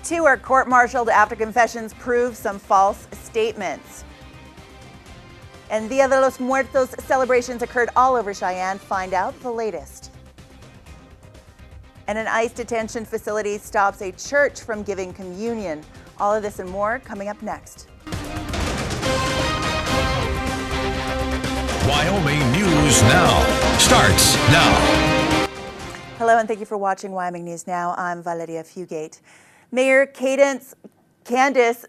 Two are court-martialed after confessions prove some false statements. And Dia de los Muertos celebrations occurred all over Cheyenne. Find out the latest. And an ICE detention facility stops a church from giving communion. All of this and more coming up next. Wyoming News Now starts now. Hello and thank you for watching Wyoming News Now. I'm Valeria Fugate. Mayor Candice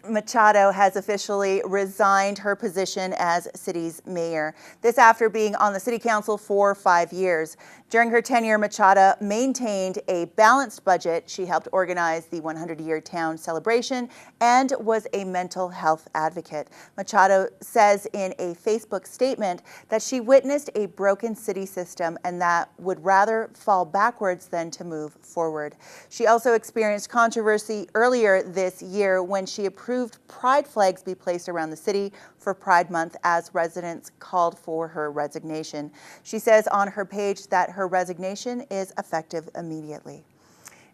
Machado has officially resigned her position as city's mayor. This after being on the city council for 5 years. During her tenure, Machado maintained a balanced budget. She helped organize the 100-year town celebration and was a mental health advocate. Machado says in a Facebook statement that she witnessed a broken city system and that would rather fall backwards than to move forward. She also experienced controversy earlier this year when she approved pride flags be placed around the city for Pride Month as residents called for her resignation. She says on her page that her resignation is effective immediately.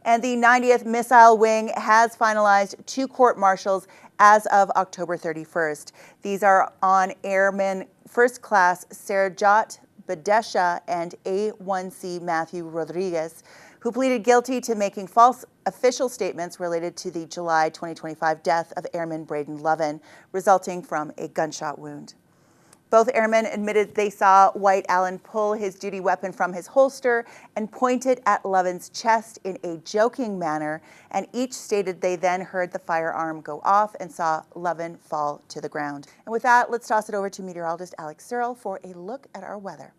And the 90th Missile Wing has finalized 2 court-martials as of October 31st. These are on Airman First Class Serjot Badesha and A1C Matthew Rodriguez, who pleaded guilty to making false official statements related to the July 2025 death of Airman Braden Lovin, resulting from a gunshot wound. Both airmen admitted they saw White Allen pull his duty weapon from his holster and point it at Lovin's chest in a joking manner, and each stated they then heard the firearm go off and saw Lovin fall to the ground. And with that, let's toss it over to meteorologist Alex Searle for a look at our weather.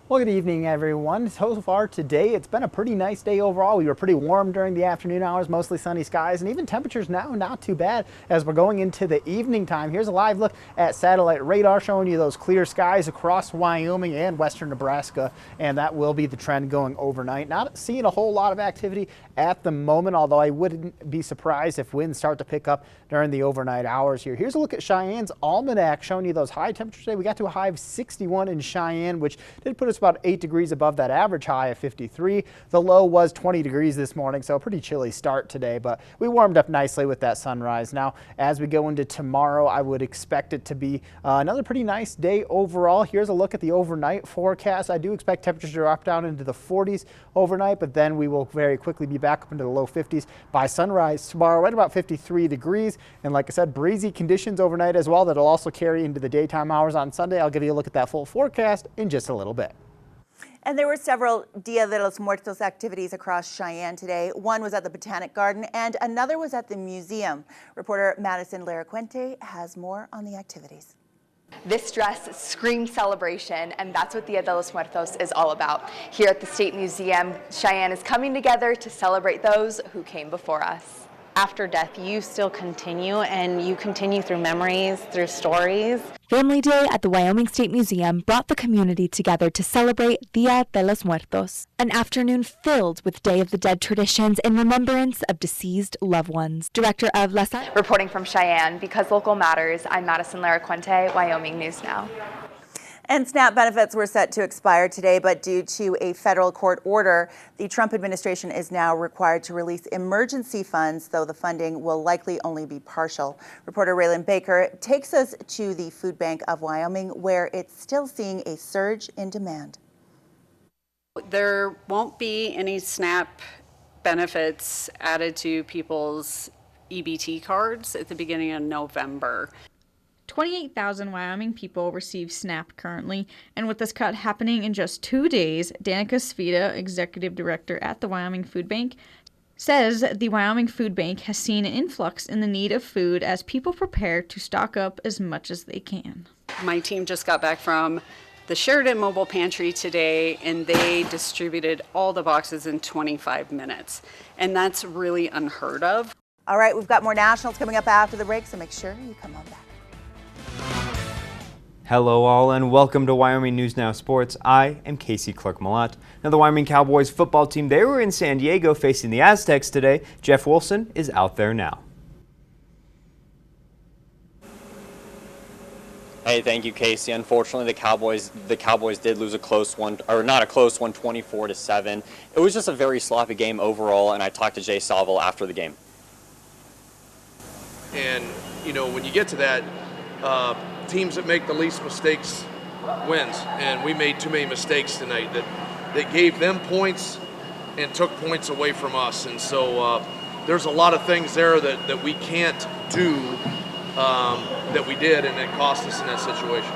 Well, good evening, everyone. So far today, it's been a pretty nice day overall. We were pretty warm during the afternoon hours, mostly sunny skies, and even temperatures now not too bad as we're going into the evening time. Here's a live look at satellite radar showing you those clear skies across Wyoming and western Nebraska, and that will be the trend going overnight. Not seeing a whole lot of activity at the moment, although I wouldn't be surprised if winds start to pick up during the overnight hours here. Here's a look at Cheyenne's almanac showing you those high temperatures today. We got to a high of 61 in Cheyenne, which did put us about 8 degrees above that average high of 53. The low was 20 degrees this morning, so a pretty chilly start today, but we warmed up nicely with that sunrise. Now, as we go into tomorrow, I would expect it to be another pretty nice day overall. Here's a look at the overnight forecast. I do expect temperatures to drop down into the 40s overnight, but then we will very quickly be back up into the low 50s by sunrise tomorrow, right about 53 degrees. And like I said, breezy conditions overnight as well. That'll also carry into the daytime hours on Sunday. I'll give you a look at that full forecast in just a little bit. And there were several Dia de los Muertos activities across Cheyenne today. One was at the Botanic Garden and another was at the museum. Reporter Madison Laracuente has more on the activities. This dress screams celebration, and that's what Dia de los Muertos is all about. Here at the State Museum, Cheyenne is coming together to celebrate those who came before us. After death, you still continue, and you continue through memories, through stories. Family Day at the Wyoming State Museum brought the community together to celebrate Dia de los Muertos, an afternoon filled with Day of the Dead traditions in remembrance of deceased loved ones. Director of La Salle. Reporting from Cheyenne, because local matters, I'm Madison Laracuente, Wyoming News Now. And SNAP benefits were set to expire today, but due to a federal court order, the Trump administration is now required to release emergency funds, though the funding will likely only be partial. Reporter Raylan Baker takes us to the Food Bank of Wyoming, where it's still seeing a surge in demand. There won't be any SNAP benefits added to people's EBT cards at the beginning of November. 28,000 Wyoming people receive SNAP currently, and with this cut happening in just 2 days, Danica Svita, executive director at the Wyoming Food Bank, says the Wyoming Food Bank has seen an influx in the need of food as people prepare to stock up as much as they can. My team just got back from the Sheridan Mobile Pantry today, and they distributed all the boxes in 25 minutes, and that's really unheard of. All right, we've got more nationals coming up after the break, so make sure you come on back. Hello all and welcome to Wyoming News Now Sports. I am Casey Clark-Malott. Now the Wyoming Cowboys football team, they were in San Diego facing the Aztecs today. Jeff Wilson is out there now. Hey, thank you, Casey. Unfortunately, the Cowboys did lose a close one, or not a close one, 24-7. It was just a very sloppy game overall, and I talked to Jay Salvo after the game. And when you get to that, teams that make the least mistakes wins, and we made too many mistakes tonight that gave them points and took points away from us. And so there's a lot of things there that we can't do that we did, and it cost us in that situation.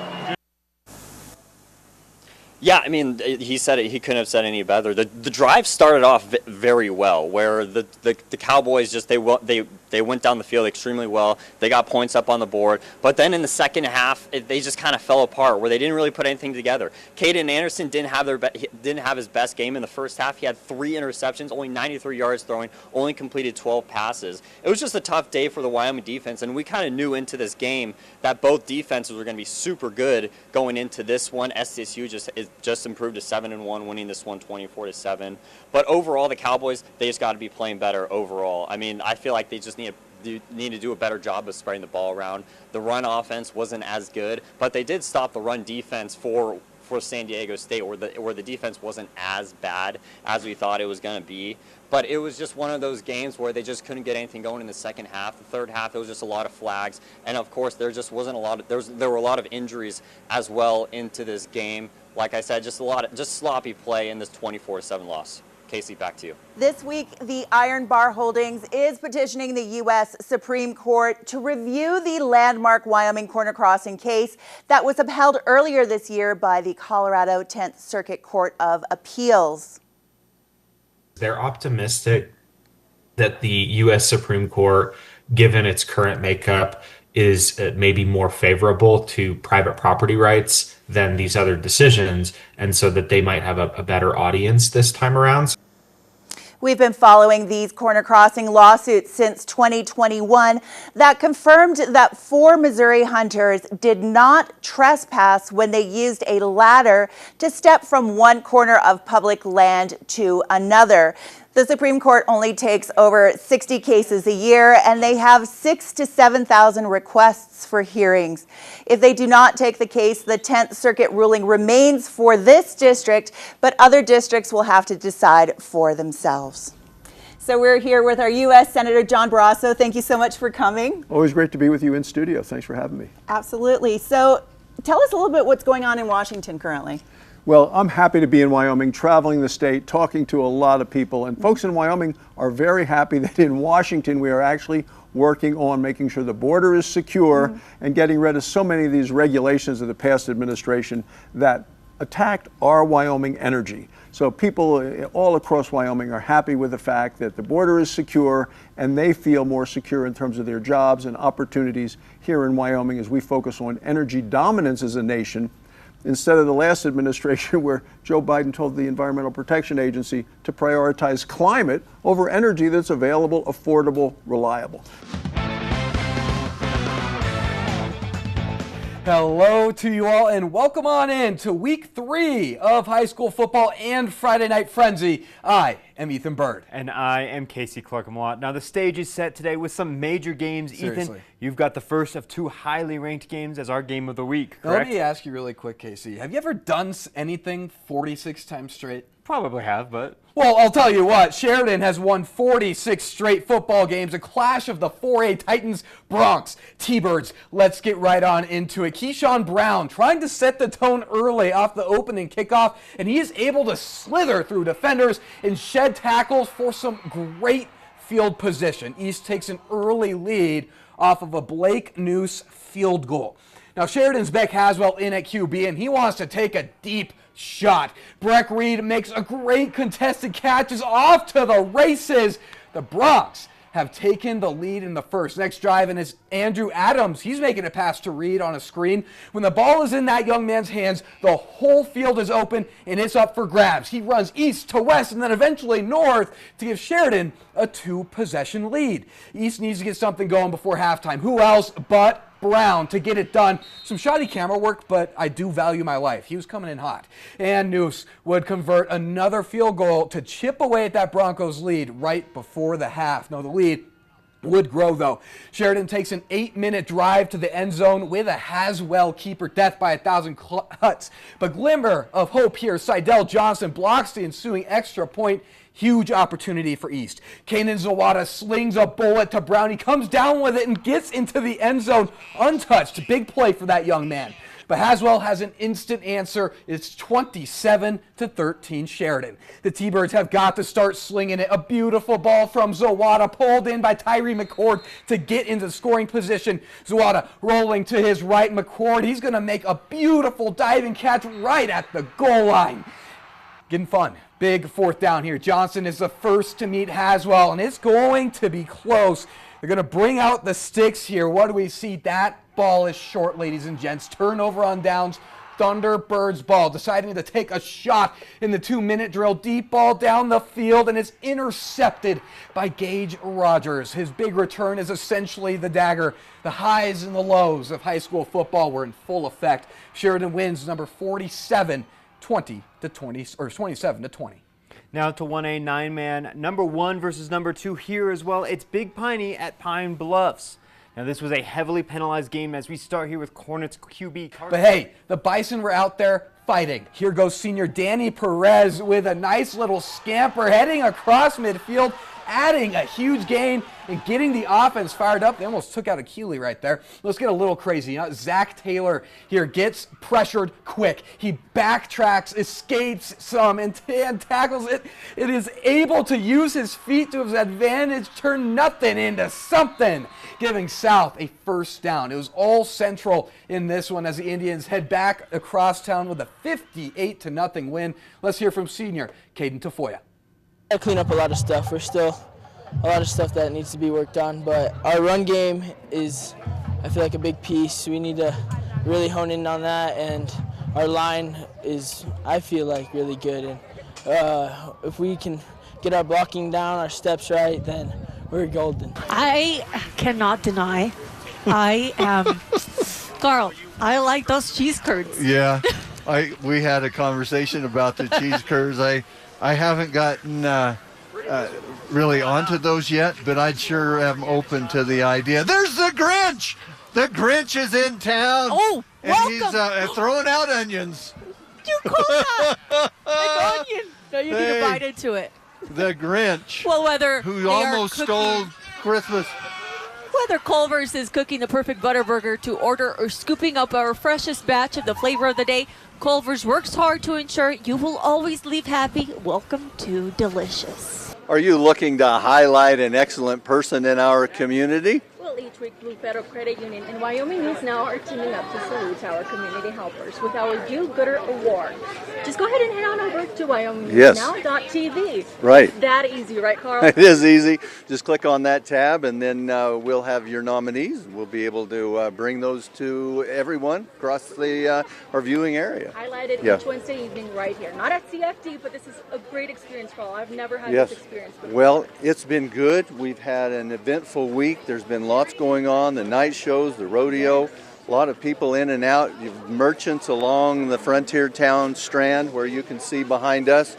Yeah, I mean, he said it. He couldn't have said any better. The drive started off very well, where the Cowboys just they went down the field extremely well. They got points up on the board, but then in the second half, they just kind of fell apart, where they didn't really put anything together. Caden Anderson didn't have his best game in the first half. He had 3 interceptions, only 93 yards throwing, only completed 12 passes. It was just a tough day for the Wyoming defense, and we kind of knew into this game that both defenses were going to be super good going into this one. SDSU just improved to 7-1, winning this one 24-7. But overall, the Cowboys, they just got to be playing better overall. I mean, I feel like they just need to do a better job of spreading the ball around. The run offense wasn't as good, but they did stop the run defense for San Diego State, where the defense wasn't as bad as we thought it was going to be. But it was just one of those games where they just couldn't get anything going in the second half. The third half, it was just a lot of flags, and of course, there just wasn't a lot of there were a lot of injuries as well into this game. Like I said, just sloppy play in this 24-7 loss. Casey, back to you. This week, the Iron Bar Holdings is petitioning the U.S. Supreme Court to review the landmark Wyoming corner crossing case that was upheld earlier this year by the Colorado 10th Circuit Court of Appeals. They're optimistic that the U.S. Supreme Court, given its current makeup, is maybe more favorable to private property rights than these other decisions, and so that they might have a better audience this time around. We've been following these corner crossing lawsuits since 2021 that confirmed that 4 Missouri hunters did not trespass when they used a ladder to step from one corner of public land to another. The Supreme Court only takes over 60 cases a year, and they have 6,000 to 7,000 requests for hearings. If they do not take the case, the 10th Circuit ruling remains for this district, but other districts will have to decide for themselves. So we're here with our U.S. Senator John Barrasso. Thank you so much for coming. Always great to be with you in studio. Thanks for having me. Absolutely. So tell us a little bit what's going on in Washington currently. Well, I'm happy to be in Wyoming, traveling the state, talking to a lot of people. And folks in Wyoming are very happy that in Washington we are actually working on making sure the border is secure and getting rid of so many of these regulations of the past administration that attacked our Wyoming energy. So people all across Wyoming are happy with the fact that the border is secure, and they feel more secure in terms of their jobs and opportunities here in Wyoming as we focus on energy dominance as a nation, instead of the last administration where Joe Biden told the Environmental Protection Agency to prioritize climate over energy that's available, affordable, reliable. Hello to you all, and welcome on in to week 3 of high school football and Friday Night Frenzy. I am Ethan Bird. And I am Casey Clark-Malott. Now, the stage is set today with some major games. Seriously. Ethan, you've got the first of 2 highly ranked games as our game of the week, Now, correct? let me ask you really quick, Casey. Have you ever done anything 46 times straight? Probably have, but... Well, I'll tell you what, Sheridan has won 46 straight football games, a clash of the 4A Titans, Bronx, T-Birds. Let's get right on into it. Keyshawn Brown trying to set the tone early off the opening kickoff, and he is able to slither through defenders and shed tackles for some great field position. East takes an early lead off of a Blake Noose field goal. Now, Sheridan's Beck Haswell in at QB, and he wants to take a deep shot. Breck Reed makes a great contested catch, is off to the races. The Bronx have taken the lead in the first. Next drive, and it's Andrew Adams. He's making a pass to Reed on a screen. When the ball is in that young man's hands, the whole field is open, and it's up for grabs. He runs east to west and then eventually north to give Sheridan a 2-possession lead. East needs to get something going before halftime. Who else but Brown to get it done? Some shoddy camera work, but I do value my life. He was coming in hot. And Noose would convert another field goal to chip away at that Broncos lead right before the half. No, the lead would grow, though. Sheridan takes an 8-minute drive to the end zone with a Haswell keeper, death by 1,000 cuts. But glimmer of hope here. Seidel Johnson blocks the ensuing extra point. Huge opportunity for East. Kanan Zawada slings a bullet to Brown. He comes down with it and gets into the end zone untouched. Big play for that young man. But Haswell has an instant answer. It's 27-13 Sheridan. The T-Birds have got to start slinging it. A beautiful ball from Zawada, pulled in by Tyree McCord to get into scoring position. Zawada rolling to his right. McCord, he's going to make a beautiful diving catch right at the goal line. Getting fun. Big fourth down here. Johnson is the first to meet Haswell, and it's going to be close. They're going to bring out the sticks here. What do we see? That ball is short, ladies and gents. Turnover on downs. Thunderbirds ball, deciding to take a shot in the 2-minute drill. Deep ball down the field, and it's intercepted by Gage Rogers. His big return is essentially the dagger. The highs and the lows of high school football were in full effect. Sheridan wins number 47, 27-20. Now to 1A 9-man, number 1 versus number 2 here as well. It's Big Piney at Pine Bluffs. Now this was a heavily penalized game as we start here with Hornets QB. But hey, the Bison were out there fighting. Here goes senior Danny Perez with a nice little scamper heading across midfield, adding a huge gain and getting the offense fired up. They almost took out a Keeley right there. Let's get a little crazy. Zach Taylor here gets pressured quick. He backtracks, escapes some, and tackles it. It is able to use his feet to his advantage, turn nothing into something, giving South a first down. It was all Central in this one as the Indians head back across town with a 58-0 win. Let's hear from senior Caden Tafoya. I clean up a lot of stuff. We're still a lot of stuff that needs to be worked on, but our run game is, I feel like, a big piece. We need to really hone in on that, and our line is, I feel like, really good. And if we can get our blocking down, our steps right, then we're golden. I cannot deny I am Carl, I like those cheese curds. Yeah, we had a conversation about the cheese curds. I haven't gotten really onto those yet, but I'd sure am open to the idea. There's the Grinch! The Grinch is in town. Oh, and welcome. He's throwing out onions. You call that an onion? No, you need to bite into it. The Grinch. Well, whether who almost stole Christmas. Whether Culver's is cooking the perfect Butterburger to order or scooping up our freshest batch of the flavor of the day, Culver's works hard to ensure you will always leave happy. Welcome to Delicious. Are you looking to highlight an excellent person in our community? Well, each week Blue Federal Credit Union and Wyoming News Now are teaming up to salute our community helpers with our Do Gooder Award. Just go ahead and head on over to WyomingNewsNow.tv. Right. It's that easy, right, Carl? It is easy. Just click on that tab, and then we'll have your nominees. We'll be able to bring those to everyone across our viewing area. Highlighted each Wednesday evening right here. Not at CFD, but this is a great experience, Carl. I've never had this experience before. Well, it's been good. We've had an eventful week. There's been lots going on. The night shows, the rodeo, a lot of people in and out. You've merchants along the Frontier Town Strand where you can see behind us.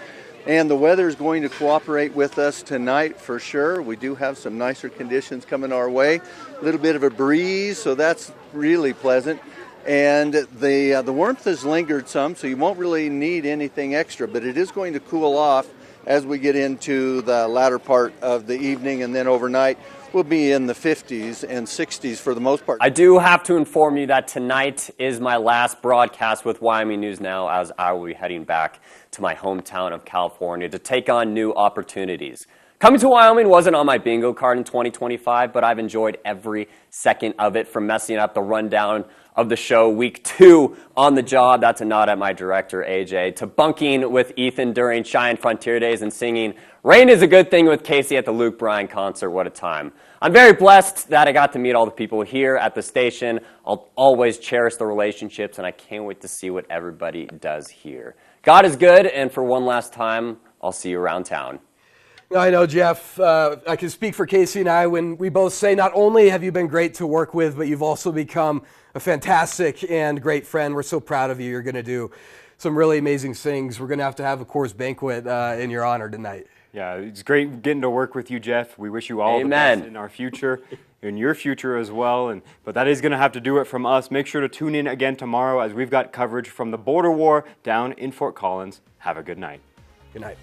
And the weather is going to cooperate with us tonight for sure. We do have some nicer conditions coming our way. A little bit of a breeze, so that's really pleasant. And the warmth has lingered some, so you won't really need anything extra, but it is going to cool off as we get into the latter part of the evening, and then overnight we'll be in the 50s and 60s for the most part. I do have to inform you that tonight is my last broadcast with Wyoming News Now, as I will be heading back to my hometown of California to take on new opportunities. Coming to Wyoming wasn't on my bingo card in 2025, but I've enjoyed every second of it, from messing up the rundown of the show week 2 on the job, that's a nod at my director AJ, to bunking with Ethan during Cheyenne Frontier Days and singing "Rain is a Good Thing" with Casey at the Luke Bryan concert. What a time. I'm very blessed that I got to meet all the people here at the station. I'll always cherish the relationships, and I can't wait to see what everybody does here. God is good, and for one last time, I'll see you around town. I know, Jeff. I can speak for Casey and I when we both say not only have you been great to work with, but you've also become a fantastic and great friend. We're so proud of you. You're going to do some really amazing things. We're going to have a Coors banquet in your honor tonight. Yeah, it's great getting to work with you, Jeff. We wish you all the Amen. best in our future, in your future as well. But that is going to have to do it from us. Make sure to tune in again tomorrow as we've got coverage from the border war down in Fort Collins. Have a good night. Good night.